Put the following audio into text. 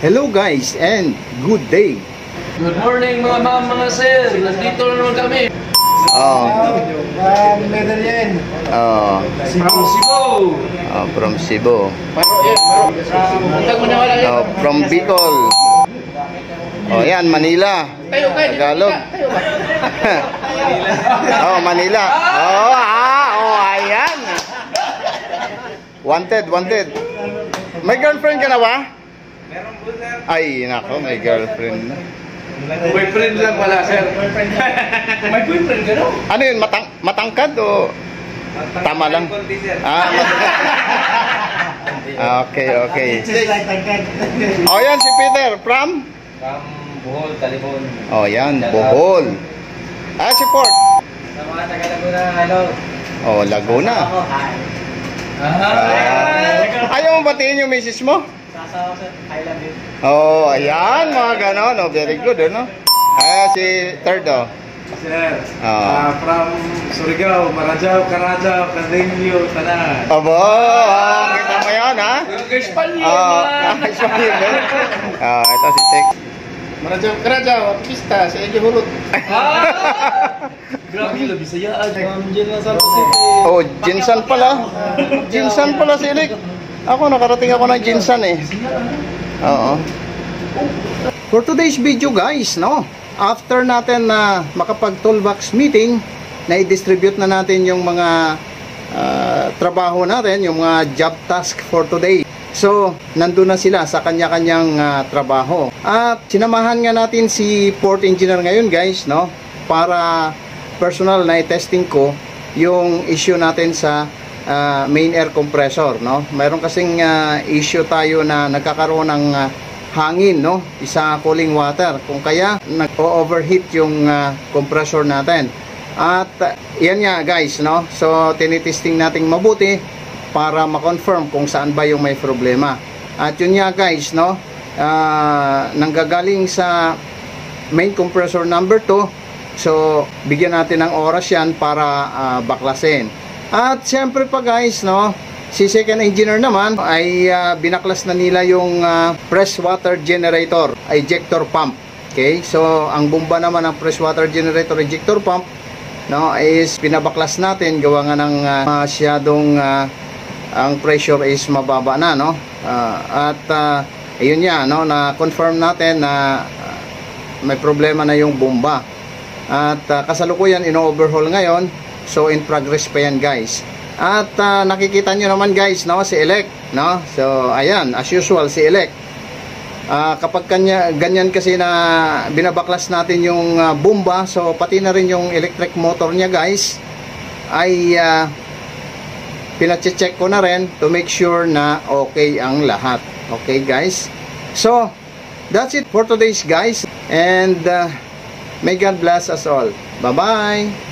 Hello guys and good day. Good morning mga ma'am, mga sir. Nandito na naman kami. Medellin. From Cebu. From Cebu. From Bicol. Yan, Manila. Tagalog. Manila. Ayan. Wanted. May girlfriend ka na ba? Meron po, sir. Ay, nako, may girlfriend na. Boyfriend lang pala, sir. May boyfriend ka, no? Ano yun, matangkad o tama lang? Okay. Yan si Peter, from Bohol, Talibon. Yan, Bohol. Si Port. Sa mga taga Laguna, hello. Laguna. Ayaw mo batiin yung misis mo? Sasawa, sir. I love you. Ayan, mga ganon. Very good, ano? Si third, Sir, from Surigao, Marajao, Carajao, Cardenio, Tanan. Kita mo yan, ha? Espanyol na! Espanyol. Ito si Sek. Marajao, Carajao, Pista, sa Ege Hulot. Grabe yung Bisayaan. Jinsan pala. Jinsan pala si Elek. Ako, nakarating ako ng Jinsan eh. For today's video guys, after natin na makapag toolbox meeting, na-distribute na natin yung mga trabaho natin, yung mga job task for today. So, nandun na sila sa kanya-kanyang trabaho. At sinamahan nga natin si port engineer ngayon guys, para personal na i-testing ko yung issue natin sa main air compressor, Mayroon kasing issue tayo na nagkakaroon ng hangin, isa cooling water, kung kaya nag-overheat yung compressor natin. At yan nga guys, so tinitesting nating mabuti para ma-confirm kung saan ba yung may problema. At yun nga guys, nanggagaling sa main compressor number 2. So bigyan natin ng oras yan para baklasin. At siyempre pa guys, si second engineer naman ay binaklas na nila yung fresh water generator, ejector pump. Okay? So ang bomba naman ng fresh water generator ejector pump, is pinabaklas natin, gawa nga ng masyadong ang pressure is mababa na, ayun nga, na confirm natin na may problema na yung bomba. At kasalukuyan ino-overhaul ngayon. So in progress pa yan guys. At nakikita nyo naman guys, si Elek, So ayan, as usual si Elek. Kapag ganyan kasi na binabaklas natin yung bomba, so pati na rin yung electric motor niya guys, ay pinache-check ko na rin to make sure na okay ang lahat. Okay guys. So that's it for today's guys. And may God bless us all. Bye-bye.